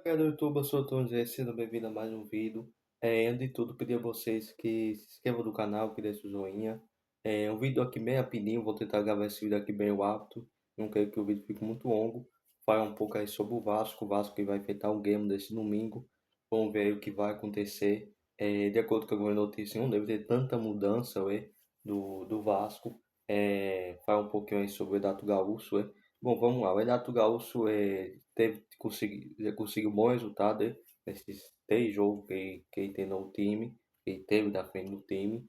Galera do YouTube, eu sou o Tom Zé, sejam bem-vindos a mais um vídeo. Antes de tudo, pedir a vocês que se inscrevam no canal, que deixem o joinha. Um vídeo aqui bem rapidinho, vou tentar gravar esse vídeo aqui bem rápido. Não quero que o vídeo fique muito longo. Falar um pouco aí sobre o Vasco que vai enfrentar um game desse domingo. Vamos ver aí o que vai acontecer. De acordo com a notícia, não deve ter tanta mudança do Vasco. Falar um pouquinho aí sobre o Renato Gaúcho. Bom, vamos lá. O Renato Gaúcho conseguiu um bom resultado nesses 3 jogos que ele tem no time, que ele teve da frente do time.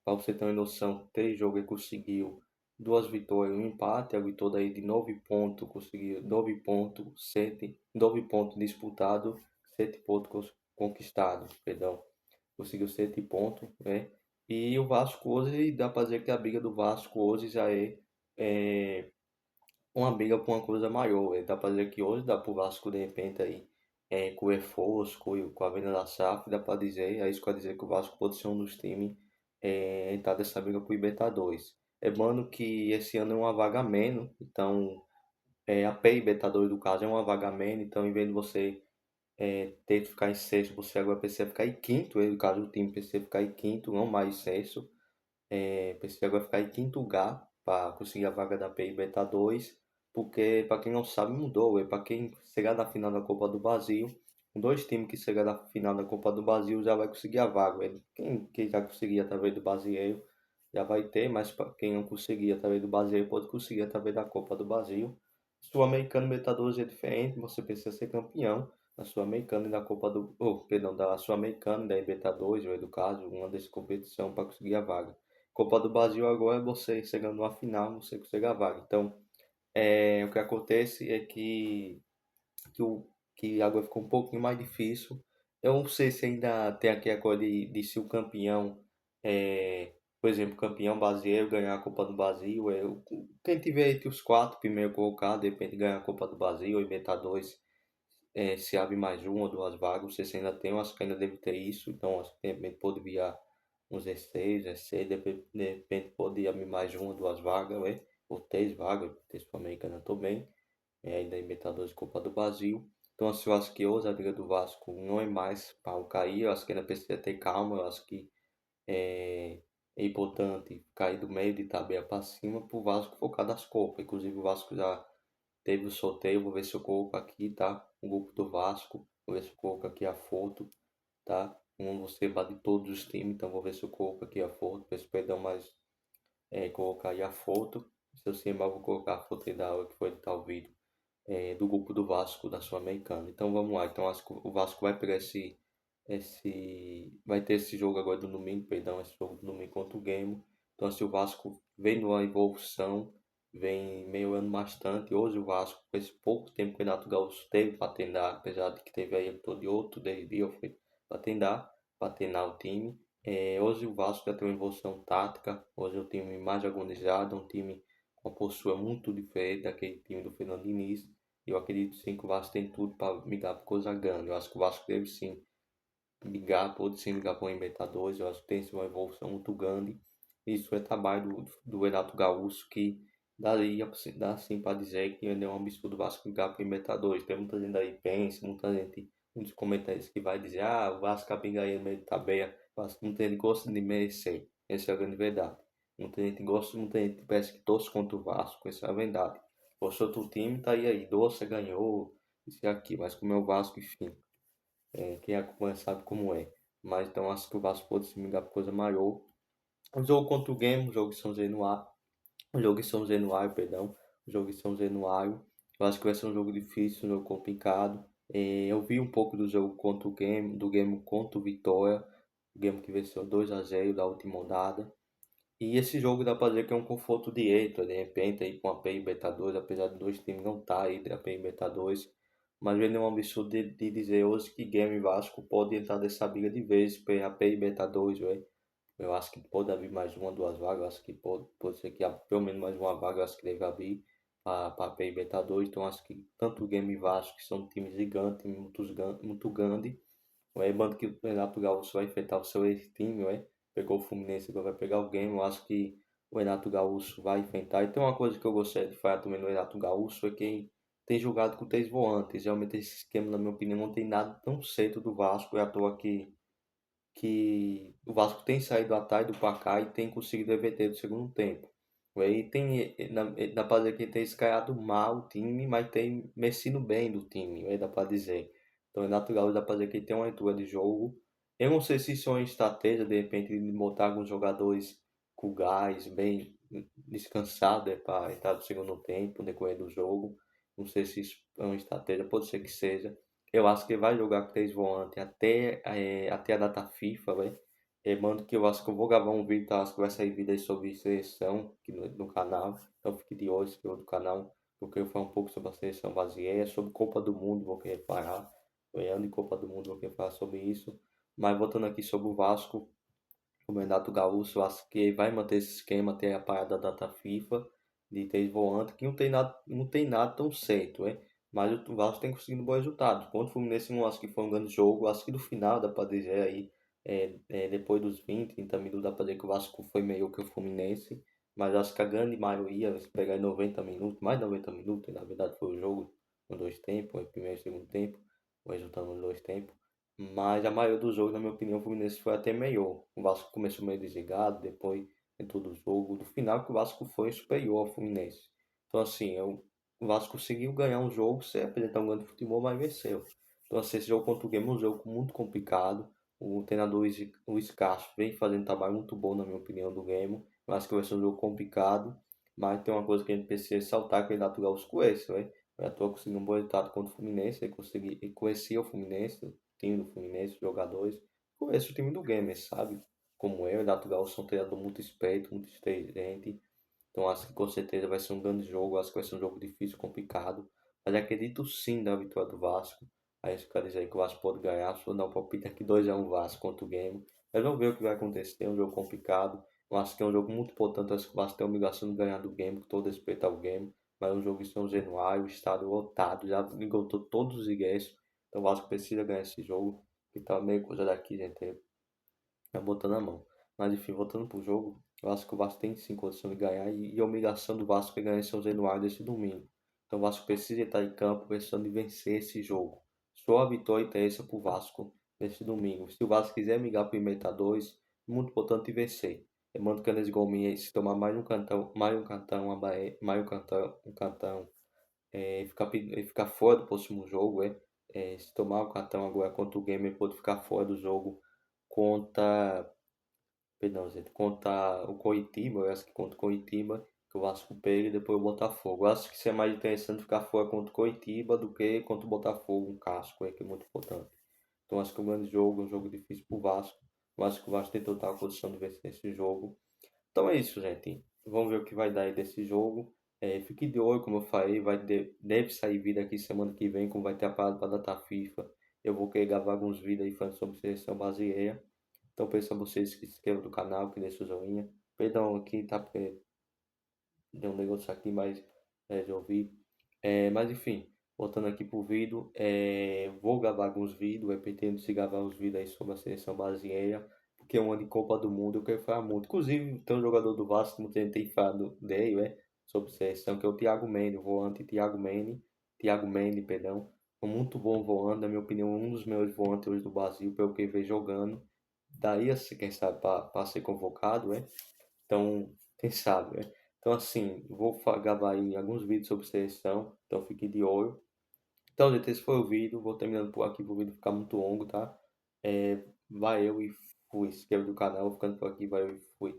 Para você ter uma noção, 3 jogos ele conseguiu 2 vitórias e um empate. A vitória aí de 9 pontos, conseguiu 9 pontos, 9 pontos disputados, 7 pontos conquistados, perdão. Conseguiu 7 pontos, né? E o Vasco hoje, dá para dizer que a briga do Vasco hoje já é uma briga por uma coisa maior. Dá pra dizer que hoje dá pro Vasco de repente aí, com o reforço, com a venda da SAF, dá pra dizer, é isso que quer dizer que o Vasco pode ser um dos times entrar dessa briga pro Libertadores. É bom que esse ano é uma vaga a menos, então a Libertadores do caso é uma vaga a menos, então em vez de você ter que ficar em sexto, você agora precisa ficar em quinto, no caso o time precisa ficar em quinto, não mais sexto. Precisa agora ficar em quinto lugar para conseguir a vaga da Libertadores, porque para quem não sabe mudou, para quem chegar na final da Copa do Brasil, 2 times que chegar na final da Copa do Brasil já vai conseguir a vaga. Quem já conseguir através do Brasileiro já vai ter, mas para quem não conseguir através do Brasileiro pode conseguir através da Copa do Brasil. Sul-Americano e Libertadores é diferente, você precisa ser campeão da Sul-Americana e da Copa do, perdão, da Sul-Americana e da Libertadores, ou do caso, uma dessas competições para conseguir a vaga. Copa do Brasil agora é você chegando numa final, você consegue a vaga. Então, o que acontece é que agora ficou um pouquinho mais difícil. Eu não sei se ainda tem aqui agora de se o campeão, por exemplo, campeão brasileiro ganhar a Copa do Brasil. Quem tiver entre os 4 primeiros colocados, de repente ganhar a Copa do Brasil, ou Libertadores, se abre mais uma ou 2 vagas. Não sei se ainda tem, eu acho que ainda deve ter isso. Então, acho que de repente pode virar uns 16, 16, de repente pode abrir mais uma ou 2 vagas, ou 3 vagas, ter Sul-Americana também, ainda em Libertadores e Copa do Brasil. Então, assim, eu acho que hoje a Liga do Vasco não é mais para o cair, eu acho que ainda precisa ter calma, eu acho que é importante cair do meio de tabela para cima para o Vasco focar das Copas. Inclusive, o Vasco já teve o sorteio, vou ver se eu coloco aqui, tá? O grupo do Vasco, vou ver se eu coloco aqui a foto, tá? Não vou ser de todos os times, então vou ver se eu coloco aqui a foto, peço perdão, mas colocar aí a foto. Se eu sim, mas vou colocar a foto aí da hora que foi editar o vídeo, do grupo do Vasco da Sul-Americana. Então vamos lá, então acho que o Vasco vai pegar vai ter esse jogo agora do domingo, perdão, esse jogo do domingo contra o Grêmio. Então se o Vasco vem numa evolução, vem melhorando bastante. Hoje o Vasco, com esse pouco tempo que o Renato Gaúcho teve para treinar, apesar de que teve aí ele todo de outro, desde eu foi para treinar o time. Hoje o Vasco já tem uma evolução tática, hoje é um time mais organizado, um time com uma postura muito diferente daquele time do Fernando Diniz. E eu acredito sim que o Vasco tem tudo para brigar por coisa grande. Eu acho que o Vasco deve sim pode sim ligar para o Libertadores. Eu acho que tem sim uma evolução muito grande. Isso é trabalho do Renato Gaúcho, que dá sim para dizer que ele é um absurdo o Vasco ligar para o Libertadores. Tem muita gente aí pensa, muita gente, muitos comentários que vai dizer, o Vasco briga aí no meio de tabela. O Vasco muita gente gosta de merecer. Essa é a grande verdade. Muita gente gosta, muita gente parece que torce contra o Vasco, essa é a verdade. O seu outro time tá aí, doce, ganhou, isso e aqui, mas como é o Vasco, enfim. Quem acompanha sabe como é. Mas então acho que o Vasco pode se ligar por coisa maior. O jogo contra o Grêmio, o jogo de São Januário, o jogo de São Januário, perdão, o jogo de São Januário. Eu acho que vai ser um jogo difícil, um jogo complicado. Eu vi um pouco do jogo contra o Grêmio, do Grêmio contra o Vitória, o Grêmio que venceu 2-0 da última rodada. E esse jogo dá pra dizer que é um conforto direto, de repente, aí com a PEN Libertadores, apesar de 2 times não estar aí da PEN Libertadores. Mas ele é um absurdo de dizer hoje que Grêmio e Vasco pode entrar nessa briga de vez pela PEN Libertadores, velho. Eu acho que pode haver mais uma, 2 vagas, eu acho que pode ser que há pelo menos mais uma vaga, eu acho que deve haver para a PEN Libertadores. Então acho que tanto o Grêmio e Vasco, que são times gigantes, muito grandes, lembrando que o Renato Gaúcho vai enfrentar o seu ex-time, pegou o Fluminense, agora vai pegar o Grêmio. Eu acho que o Renato Gaúcho vai enfrentar. E tem uma coisa que eu gostaria de falar também no Renato Gaúcho, é que tem jogado com 3 volantes. Realmente esse esquema, na minha opinião, não tem nada tão certo do Vasco. É à toa que o Vasco tem saído atrás do placar e tem conseguido reverter no segundo tempo. Aí tem, dá para dizer que tem escalado mal o time, mas tem mexido bem do time, aí dá para dizer. Então é natural, dá para dizer que tem uma leitura de jogo. Eu não sei se isso é uma estratégia, de repente, de botar alguns jogadores com gás, bem descansados, para entrar no segundo tempo, no decorrer do jogo. Não sei se isso é uma estratégia, pode ser que seja. Eu acho que ele vai jogar com 3 volantes até a data FIFA, velho. Mando que eu acho que eu vou gravar um vídeo, tá? Acho que vai sair vídeo aí sobre seleção aqui no canal. Então fique de olho no canal, porque eu falo um pouco sobre a seleção brasileira, sobre Copa do Mundo, vou querer falar. Ano de Copa do Mundo, vou querer falar sobre isso. Mas voltando aqui sobre o Vasco, o Renato Gaúcho, eu acho que vai manter esse esquema até a parada da data FIFA de 3 volantes, que não tem nada tão certo, né? Mas o Vasco tem conseguido bons resultados. Contra o Fluminense, não acho que foi um grande jogo. Acho que no final dá para dizer aí, depois dos 20, 30 minutos, dá para dizer que o Vasco foi melhor que o Fluminense. Mas acho que a grande maioria, se pegar em 90 minutos, mais de 90 minutos, na verdade foi o jogo nos dois tempos, o primeiro e o segundo tempo, o resultado nos dois tempos. Mas a maioria dos jogos, na minha opinião, o Fluminense foi até melhor. O Vasco começou meio desligado, depois entrou do jogo. No final, que o Vasco foi superior ao Fluminense. Então, assim, o Vasco conseguiu ganhar um jogo sem apresentar um grande futebol, mas venceu. Então, assim, esse jogo contra o Grêmio é um jogo muito complicado. O treinador Luiz Castro vem fazendo um trabalho muito bom, na minha opinião, do Grêmio. Eu acho que vai ser um jogo complicado. Mas tem uma coisa que a gente precisa ressaltar, que é natural os coelhos, né? Eu estou conseguindo um bom resultado contra o Fluminense. Ele conhecia o Fluminense, time do Fluminense, jogadores. Conheço o time do Gamer, sabe? Como eu, natural, sou um treinador muito esperto, muito inteligente. Então acho que com certeza vai ser um grande jogo. Acho que vai ser um jogo difícil, complicado. Mas acredito sim na vitória do Vasco. Aí isso quer dizer que o Vasco pode ganhar. Se for dar um palpite aqui 2-1 Vasco contra o Grêmio. Mas vamos ver o que vai acontecer. É um jogo complicado. Eu acho que é um jogo muito importante. Eu acho que o Vasco tem a obrigação de ganhar do Grêmio, com todo respeito ao Grêmio. Mas é um jogo em São Januário, o estádio lotado. Já esgotou todos os ingressos. Então o Vasco precisa ganhar esse jogo. Que tá meio coisa daqui, gente. Tá botando a mão. Mas enfim, voltando pro jogo, eu acho que o Vasco tem sim condição de ganhar e a obrigação do Vasco é ganhar em São Januário desse domingo. Então o Vasco precisa estar em campo precisando de vencer esse jogo. Só a vitória interessa pro Vasco nesse domingo. Se o Vasco quiser migrar para o Libertadores, muito importante vencer. Lembrando que Enes Gomes, se tomar mais um cartão, ficar fora do próximo jogo, se tomar o cartão agora contra o Game, ele pode ficar fora do jogo contra, perdão, gente, contra o Coritiba. Eu acho que contra o Coritiba, que o Vasco pega e depois o Botafogo. Eu acho que isso é mais interessante ficar fora contra o Coritiba do que contra o Botafogo, um casco, que é muito importante. Então acho que é um grande jogo, um jogo difícil pro Vasco. Eu acho que o Vasco tem total condição de vencer esse jogo. Então é isso, gente. Vamos ver o que vai dar aí desse jogo. Fique de olho, como eu falei, deve sair vídeo aqui semana que vem, como vai ter a parada para data FIFA. Eu vou querer gravar alguns vídeos aí falando sobre seleção brasileira. Então peço a vocês que se inscrevam no canal, que deixem o joinha. Perdão aqui, tá? Porque deu um negócio aqui, mas resolvi. Mas enfim, voltando aqui pro vídeo, vou gravar alguns vídeos, pretendo se gravar uns vídeos aí sobre a seleção brasileira, porque é um ano de Copa do Mundo, eu quero falar muito. Inclusive, tem um jogador do Vasco, muita gente tem falado dele, sobre seleção, que é o Thiago Mendes, o volante Thiago Mendes, perdão. Um muito bom volante, na minha opinião, um dos melhores volantes hoje do Brasil, pelo que ele vem jogando. Daí, quem sabe, para ser convocado, então, quem sabe, Então, assim, vou gravar aí alguns vídeos sobre seleção, então fique de olho. Então, gente, esse foi o vídeo, vou terminando por aqui para o vídeo ficar muito longo, tá? Vai eu e fui. Se inscreva no canal, ficando por aqui, vai eu e fui.